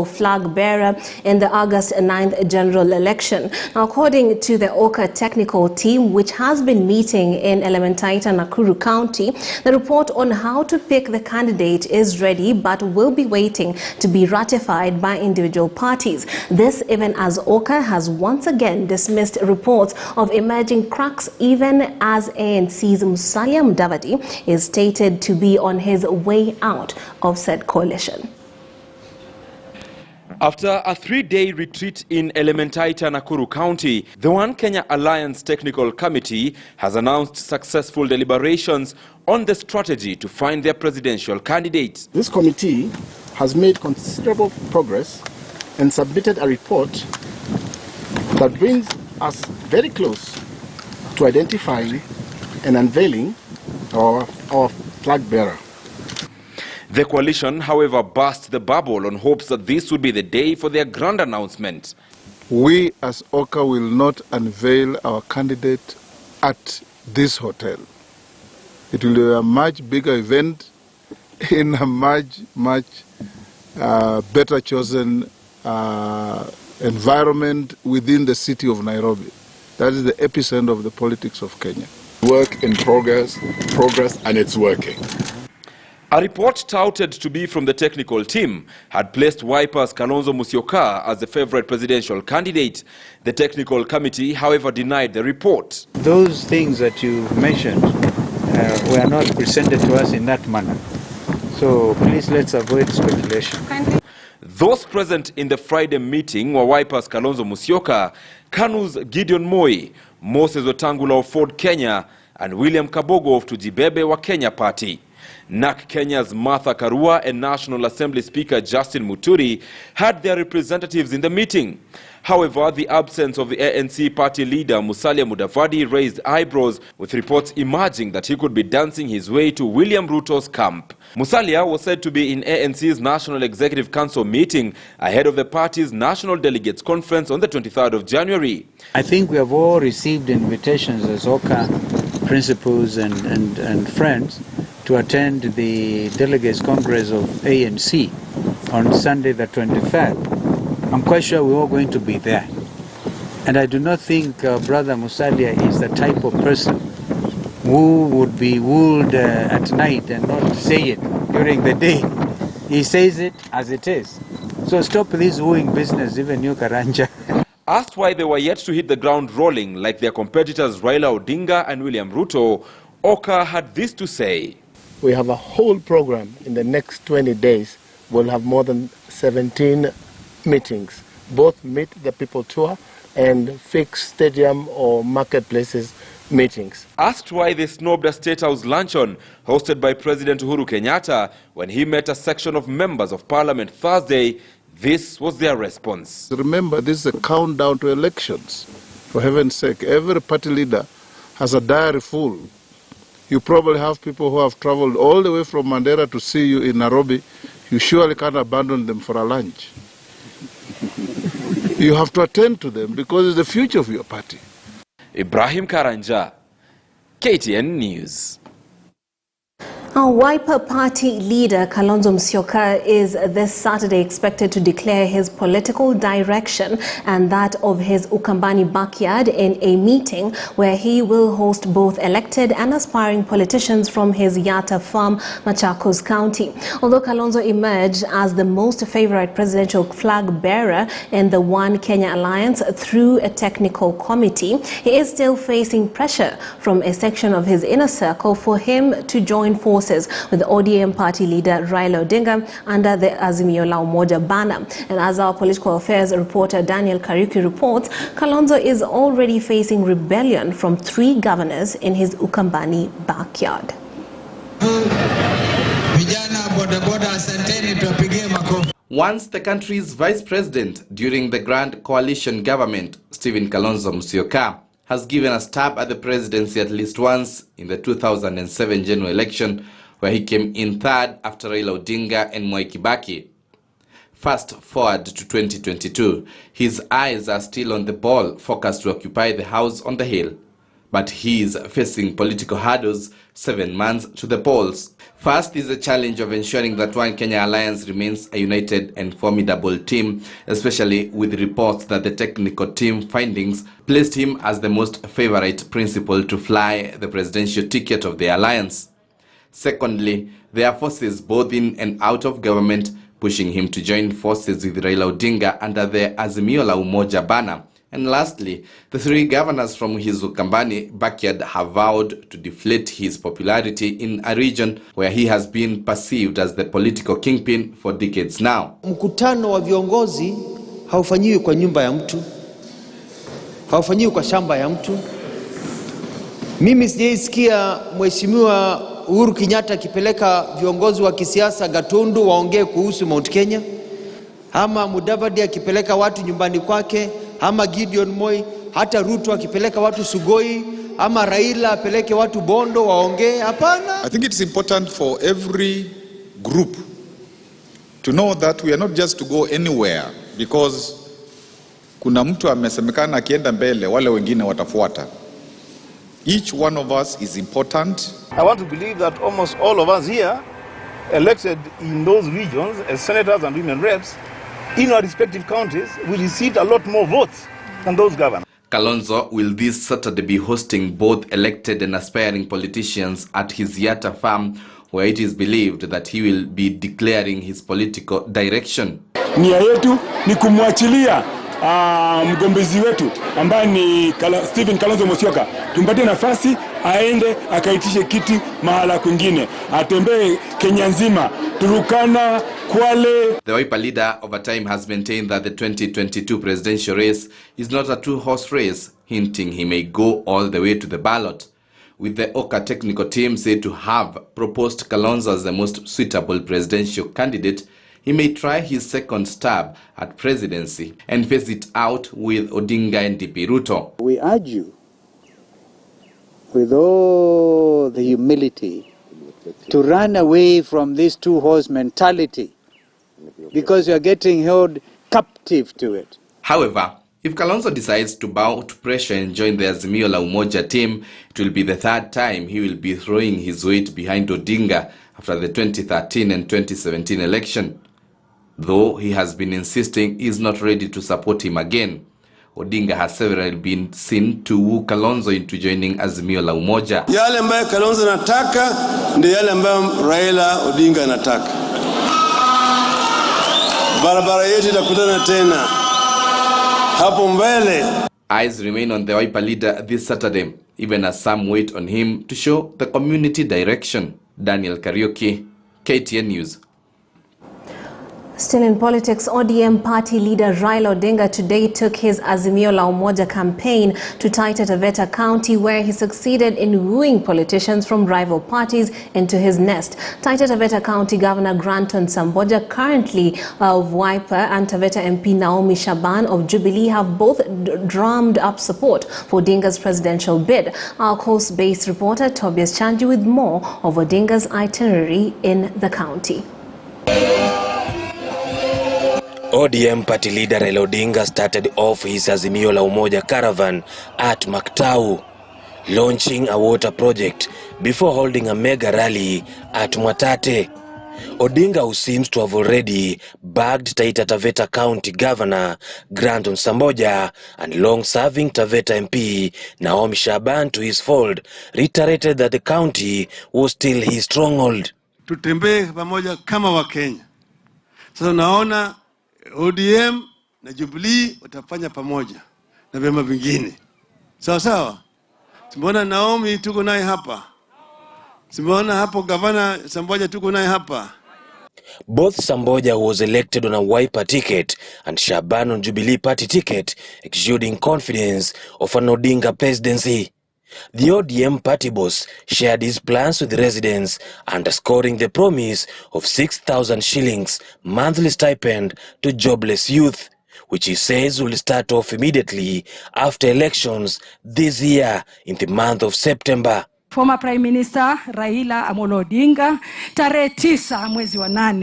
flag bearer in the August 9th general election. Now, according to the OCA technical team, which has been meeting in Elementaita, Nakuru County, the report on how to pick the candidate is ready but will be waiting to be ratified by individual parties. This even as OCA has once again dismissed reports of emerging cracks, even as ANC's Musalia Mudavadi is stated to be on his way out of said coalition. After a three-day retreat in Elementaita, Nakuru County, the One Kenya Alliance Technical Committee has announced successful deliberations on the strategy to find their presidential candidate. This committee has made considerable progress and submitted a report that brings us very close to identifying and unveiling our flag bearer. The coalition, however, burst the bubble on hopes that this would be the day for their grand announcement. We as OCA will not unveil our candidate at this hotel. It will be a much bigger event in a much better chosen environment within the city of Nairobi. That is the epicenter of the politics of Kenya. Work in progress, and it's working. A report touted to be from the technical team had placed Wiper's Kalonzo Musyoka as the favorite presidential candidate. The technical committee, however, denied the report. Those things that you mentioned were not presented to us in that manner. So please let's avoid speculation. Those present in the Friday meeting were Wiper's Kalonzo Musyoka, KANU's Gideon Moi, Moses Wetangula of Ford Kenya, and William Kabogo of Tujibebe wa Kenya Party. NAK Kenya's Martha Karua and National Assembly Speaker Justin Muturi had their representatives in the meeting. However, the absence of the ANC party leader Musalia Mudavadi raised eyebrows, with reports emerging that he could be dancing his way to William Ruto's camp. Musalia was said to be in ANC's National Executive Council meeting ahead of the party's National Delegates Conference on the 23rd of January. I think we have all received invitations as OCA principals and friends to attend the Delegates Congress of ANC on Sunday the 23rd. I'm quite sure we're all going to be there. And I do not think Brother Musalia is the type of person who would be wooed at night and not say it during the day. He says it as it is. So stop this wooing business, even you, Karanja. Asked why they were yet to hit the ground rolling like their competitors Raila Odinga and William Ruto, OCA had this to say. We have a whole program in the next 20 days. We'll have more than 17 meetings, both Meet the People tour and fixed stadium or marketplaces meetings. Asked why they snubbed a State House luncheon hosted by President Uhuru Kenyatta when he met a section of members of Parliament Thursday, this was their response. Remember, this is a countdown to elections. For heaven's sake, every party leader has a diary full. You probably have people who have traveled all the way from Mandera to see you in Nairobi. You surely can't abandon them for a lunch. You have to attend to them because it's the future of your party. Ibrahim Karanja, KTN News. Our Wiper Party leader Kalonzo Musyoka is this Saturday expected to declare his political direction and that of his Ukambani backyard in a meeting where he will host both elected and aspiring politicians from his Yatta farm, Machakos County. Although Kalonzo emerged as the most favorite presidential flag bearer in the One Kenya Alliance through a technical committee, he is still facing pressure from a section of his inner circle for him to join forces with the ODM party leader Raila Odinga under the Azimio la Umoja banner. And as our political affairs reporter Daniel Kariuki reports, Kalonzo is already facing rebellion from 3 governors in his Ukambani backyard. Once the country's vice president during the Grand Coalition government, Stephen Kalonzo Musyoka, has given a stab at the presidency at least once in the 2007 general election, where he came in third after Raila Odinga and Mwai Kibaki. Fast forward to 2022, his eyes are still on the ball focused to occupy the house on the hill. but he is facing political hurdles 7 months to the polls. First is the challenge of ensuring that One Kenya Alliance remains a united and formidable team, especially with reports that the technical team findings placed him as the most favorite principal to fly the presidential ticket of the alliance. Secondly, there are forces both in and out of government pushing him to join forces with Raila Odinga under the Azimio la Umoja banner. And lastly, the three governors from his Ukambani backyard have vowed to deflate his popularity in a region where he has been perceived as the political kingpin for decades now. Mkutano wa viongozi haufanyiwi kwa nyumba ya mtu, haufanyiwi kwa shamba ya mtu. Mimi sijaisikia Mheshimiwa Uhuru Kenyatta akipeleka viongozi wa kisiasa Gatundu waongee kuhusu Mount Kenya, ama Mudavadi akipeleka watu nyumbani kwake, ama Gideon Moi, hata Ruto akipeleka watu Sugoi, ama Raila apeleke watu Bondo waongee. Hapana. I think it's important for every group to know that we are not just to go anywhere because kuna mtu amesemekana akienda mbele wale wengine watafuata. Each one of us is important. I want to believe that almost all of us here elected in those regions as senators and women reps in our respective counties, we received a lot more votes than those governors. Kalonzo will this Saturday be hosting both elected and aspiring politicians at his Yatta farm, where it is believed that he will be declaring his political direction. Nia yetu ni kumwachilia mgombezi wetu ambaye ni Stephen Kalonzo Musyoka, tumpatie nafasi aende akaitishe kiti mahala kwingine, atembee Kenya nzima, Turukana, Kwale. The Wiper leader over time has maintained that the 2022 presidential race is not a two-horse race, hinting he may go all the way to the ballot. With the Oka technical team said to have proposed Kalonzo as the most suitable presidential candidate, he may try his second stab at presidency and face it out with Odinga and DP Ruto. We urge you, with all the humility, to run away from this two-horse mentality because you are getting held captive to it. However, if Kalonzo decides to bow to pressure and join the Azimio la Umoja team, it will be the third time he will be throwing his weight behind Odinga after the 2013 and 2017 election. Though he has been insisting he is not ready to support him again. Odinga has severally been seen to woo Kalonzo into joining Azimio la Umoja. Yale ambayo Kalonzo anataka ndio yale ambayo Raila Odinga anataka. Barabara yetu itakutana tena hapo mbele. Eyes remain on the Wiper leader this Saturday, even as some wait on him to show the community direction. Daniel Kariuki, KTN News. Still in politics, ODM party leader Raila Odinga today took his Azimio la Umoja campaign to Taita Taveta County, where he succeeded in wooing politicians from rival parties into his nest. Taita Taveta County Governor Granton Samboja, currently of Wiper, and Taveta MP Naomi Shaban of Jubilee have both drummed up support for Odinga's presidential bid. Our coast-based reporter Tobias Chanji with more of Odinga's itinerary in the county. ODM party leader Raila Odinga started off his Azimio la Umoja caravan at Maktau, launching a water project before holding a mega rally at Mwatate. Odinga, who seems to have already bagged Taita Taveta County Governor Granton Samboja and long-serving Taveta MP Naomi Shaban to his fold, reiterated that the county was still his stronghold. Tutembee pamoja kama wa Kenya. Sasa naona ODM na Jubilee watafanya pamoja na vyama vingine. Sawa sawa. Simbona Naomi tuko naye hapa. Simbona hapo Governor Samboja tuko naye hapa. Both Samboja, who was elected on a Wiper ticket, and Shaban on Jubilee party ticket, exuding confidence of an Odinga presidency. The ODM party boss shared his plans with the residents, underscoring the promise of 6,000 shillings monthly stipend to jobless youth, which he says will start off immediately after elections this year in the month of September. Former Prime Minister Raila Amolo Odinga tarehe 9 mwezi wa 8